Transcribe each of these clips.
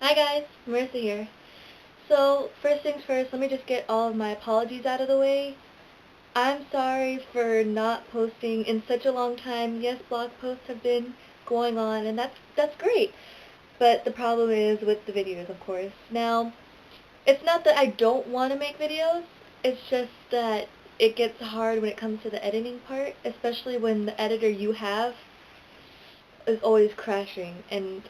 Hi guys, Marissa here. So, first things first, let me just get all of my apologies out of the way. I'm sorry for not posting in such a long time. Yes, blog posts have been going on, and that's great. But the problem is with the videos, of course. Now, it's not that I don't want to make videos, it's just that it gets hard when it comes to the editing part, especially when the editor you have is always crashing, and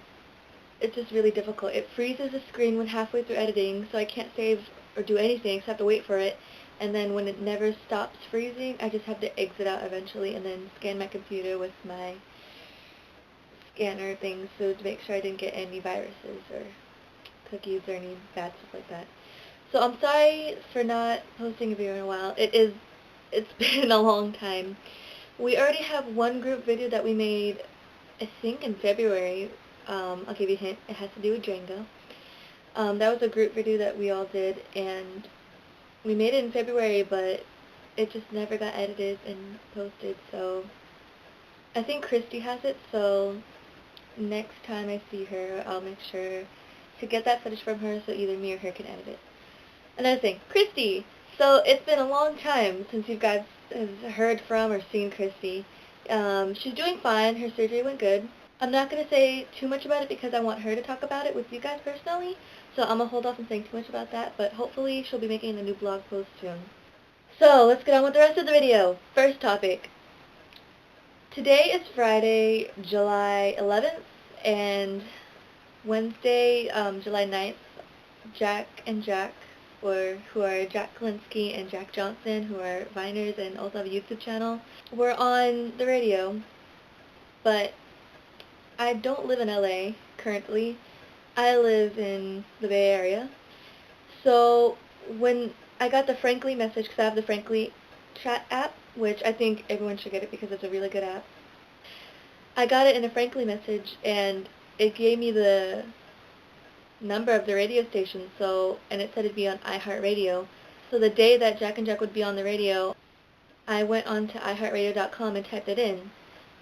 it's just really difficult. It freezes the screen when halfway through editing, so I can't save or do anything except to wait for it. And then when it never stops freezing, I just have to exit out eventually and then scan my computer with my scanner things so to make sure I didn't get any viruses or cookies or any bad stuff like that. So I'm sorry for not posting a video in a while. It's been a long time. We already have one group video that we made, I think in February. I'll give you a hint. It has to do with Django. That was a group video that we all did, and we made it in February, but it just never got edited and posted, so I think Christy has it, so next time I see her, I'll make sure to get that footage from her so either me or her can edit it. Another thing, Christy! So it's been a long time since you guys have heard from or seen Christy. She's doing fine. Her surgery went good. I'm not going to say too much about it because I want her to talk about it with you guys personally, so I'm going to hold off on saying too much about that, but hopefully she'll be making a new blog post soon. So, let's get on with the rest of the video. First topic. Today is Friday, July 11th, and Wednesday, July 9th, Jack and Jack, or who are Jack Kalinsky and Jack Johnson, who are Viners and also have a YouTube channel, were on the radio, but I don't live in LA currently. I live in the Bay Area. So when I got the Frankly message, because I have the Frankly chat app, which I think everyone should get it because it's a really good app. I got it in a Frankly message, and it gave me the number of the radio station, and it said it'd be on iHeartRadio. So the day that Jack and Jack would be on the radio, I went on to iHeartRadio.com and typed it in.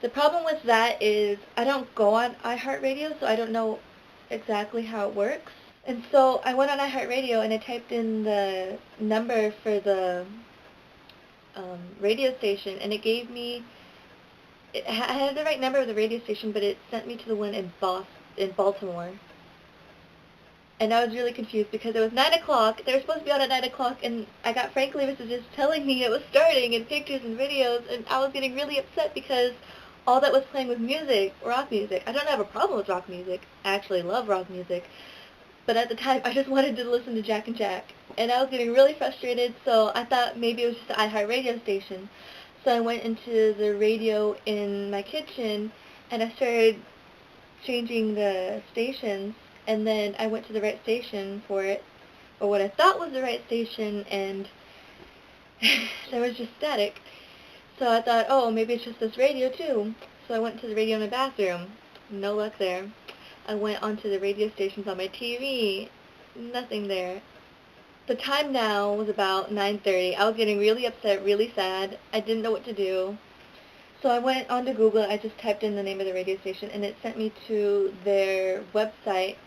The problem with that is I don't go on iHeartRadio, so I don't know exactly how it works. And so I went on iHeartRadio and I typed in the number for the radio station, and it gave me, I had the right number of the radio station, but it sent me to the one in Baltimore. And I was really confused because it was 9 o'clock, they were supposed to be on at 9 o'clock, and I got Frankly messages telling me it was starting, and pictures and videos, and I was getting really upset because all that was playing was music, rock music. I don't have a problem with rock music. I actually love rock music. But at the time, I just wanted to listen to Jack and Jack. And I was getting really frustrated, so I thought maybe it was just an iHeartRadio station. So I went into the radio in my kitchen, and I started changing the stations, and then I went to the right station for it, or what I thought was the right station, and there was just static. So I thought, oh, maybe it's just this radio too. So I went to the radio in my bathroom. No luck there. I went onto the radio stations on my TV. Nothing there. The time now was about 9:30. I was getting really upset, really sad. I didn't know what to do. So I went onto Google. I just typed in the name of the radio station, and it sent me to their website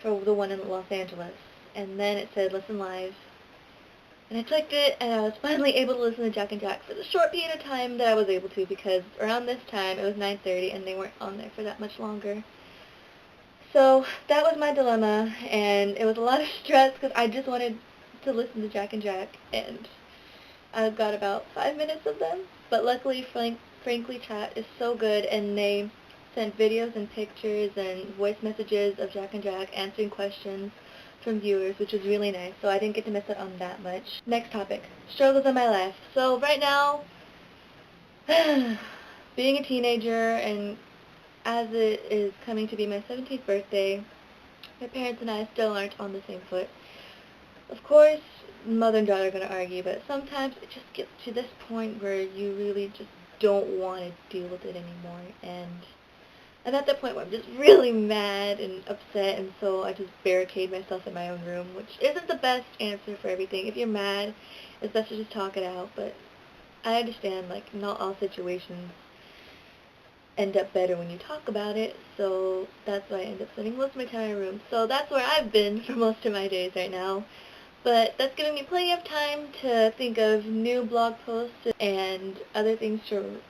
for the one in Los Angeles. And then it said, listen live. And I clicked it, and I was finally able to listen to Jack and Jack for the short period of time that I was able to, because around this time, it was 9:30, and they weren't on there for that much longer. So that was my dilemma, and it was a lot of stress because I just wanted to listen to Jack and Jack, and I got about 5 minutes of them. But luckily, Frankly Chat is so good, and they sent videos and pictures and voice messages of Jack and Jack answering questions from viewers, which was really nice, so I didn't get to miss out on that much. Next topic, struggles in my life. So right now, being a teenager, and as it is coming to be my 17th birthday, my parents and I still aren't on the same foot. Of course, mother and daughter are going to argue, but sometimes it just gets to this point where you really just don't want to deal with it anymore, and I'm at that point where I'm just really mad and upset, and so I just barricade myself in my own room, which isn't the best answer for everything. If you're mad, it's best to just talk it out, but I understand, like, not all situations end up better when you talk about it, so that's why I end up spending most of my time in my room. So that's where I've been for most of my days right now. But that's giving me plenty of time to think of new blog posts and other things to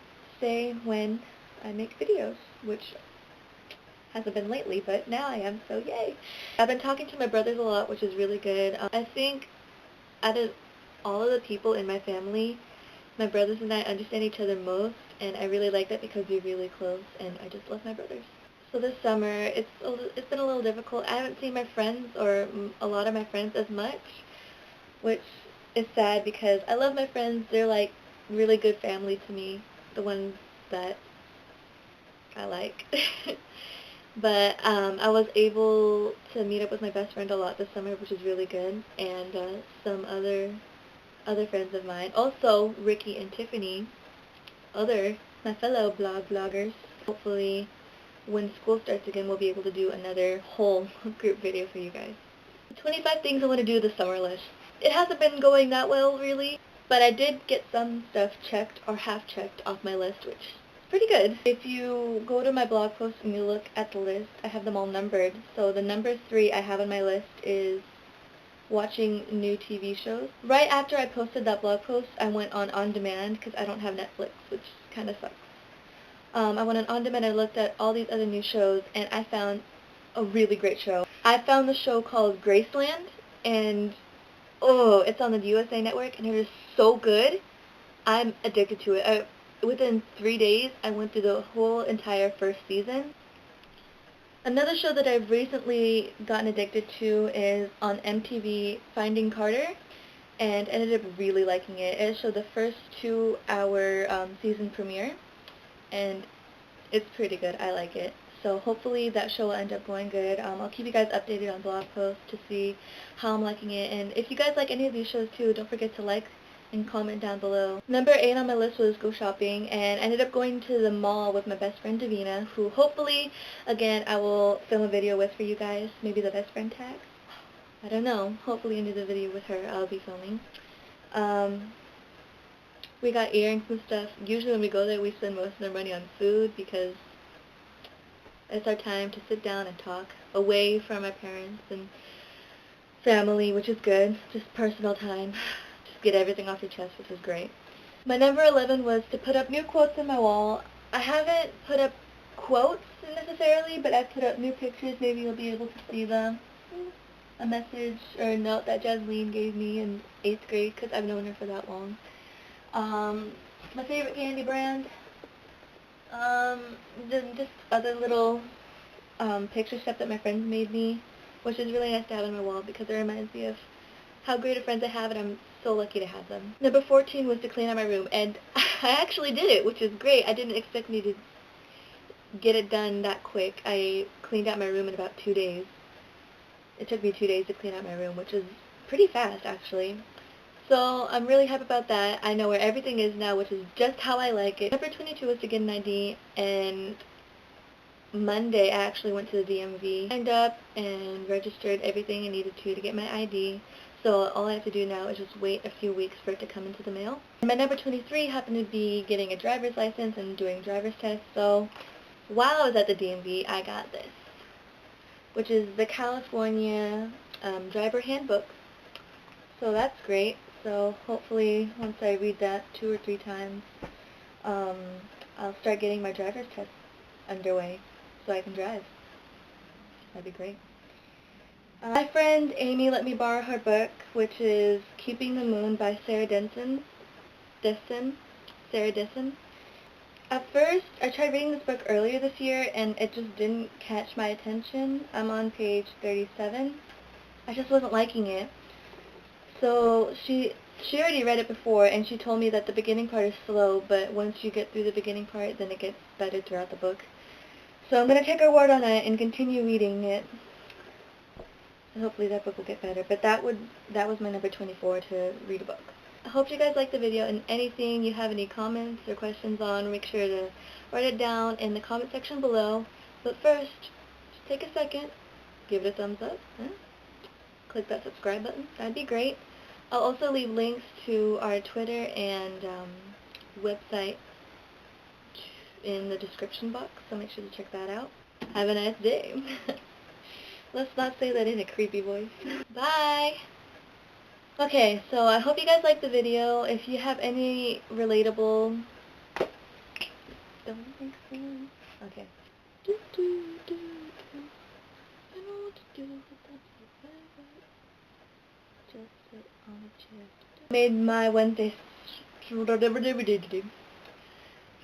say when I make videos, which hasn't been lately, but now I am, so yay. I've been talking to my brothers a lot, which is really good. I think out of all of the people in my family, my brothers and I understand each other most, and I really like that because we're really close, and I just love my brothers. So this summer, it's been a little difficult. I haven't seen my friends, or a lot of my friends, as much, which is sad because I love my friends. They're like really good family to me, the ones that I like. But I was able to meet up with my best friend a lot this summer, which is really good, and some other friends of mine. Also, Ricky and Tiffany, my fellow bloggers. Hopefully, when school starts again, we'll be able to do another whole group video for you guys. 25 things I want to do this summer list. It hasn't been going that well, really, but I did get some stuff checked or half checked off my list, which is pretty good. If you go to my blog post and you look at the list, I have them all numbered. So the number 3 I have on my list is watching new TV shows. Right after I posted that blog post, I went on demand because I don't have Netflix, which kind of sucks. I went on demand and I looked at all these other new shows, and I found a really great show. I found the show called Graceland, and oh, it's on the USA Network, and it is so good. I'm addicted to it. Within 3 days, I went through the whole entire first season. Another show that I've recently gotten addicted to is on MTV, Finding Carter, and ended up really liking it. It showed the first 2-hour season premiere, and it's pretty good. I like it. So hopefully that show will end up going good. I'll keep you guys updated on blog posts to see how I'm liking it. And if you guys like any of these shows too, don't forget to like and comment down below. Number 8 on my list was go shopping, and I ended up going to the mall with my best friend Davina, who hopefully, again, I will film a video with for you guys. Maybe the best friend tag? I don't know. Hopefully into the video with her I'll be filming. We got earrings and stuff. Usually when we go there, we spend most of our money on food because it's our time to sit down and talk away from our parents and family, which is good. Just personal time. Just get everything off your chest, which is great. My number 11 was to put up new quotes on my wall. I haven't put up quotes necessarily, but I've put up new pictures. Maybe you'll be able to see them. A message or a note that Jasmine gave me in 8th grade because I've known her for that long. My favorite candy brand. Then just other little picture stuff that my friends made me, which is really nice to have on my wall because it reminds me of how great of friends I have, and I'm so lucky to have them. Number 14 was to clean out my room, and I actually did it, which is great. I didn't expect me to get it done that quick. I cleaned out my room in about 2 days. It took me 2 days to clean out my room, which is pretty fast, actually. So I'm really happy about that. I know where everything is now, which is just how I like it. Number 22 was to get an ID, and Monday I actually went to the DMV, signed up and registered everything I needed to get my ID. So all I have to do now is just wait a few weeks for it to come into the mail. And my number 23 happened to be getting a driver's license and doing driver's tests. So while I was at the DMV, I got this, which is the California Driver Handbook. So that's great. So hopefully once I read that 2 or 3 times, I'll start getting my driver's test underway so I can drive. That'd be great. My friend Amy let me borrow her book, which is Keeping the Moon by Sarah Dessen. Sarah Dessen. At first, I tried reading this book earlier this year, and it just didn't catch my attention. I'm on page 37. I just wasn't liking it. So she already read it before, and she told me that the beginning part is slow, but once you get through the beginning part, then it gets better throughout the book. So I'm going to take her word on it and continue reading it. And hopefully that book will get better. But that was my number 24, to read a book. I hope you guys liked the video, and anything you have any comments or questions on, make sure to write it down in the comment section below. But first, just take a second, give it a thumbs up, click that subscribe button. That'd be great. I'll also leave links to our Twitter and website in the description box, so make sure to check that out. Have a nice day. Let's not say that in a creepy voice. Bye! Okay, so I hope you guys liked the video. If you have any relatable... Don't make sense. Okay. I don't know what to do with that. Just sit on a chair. Made my Wednesday. It's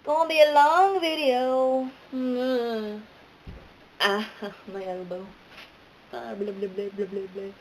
gonna be a long video. Ah, my elbow. Blah blah blah blah blah blah.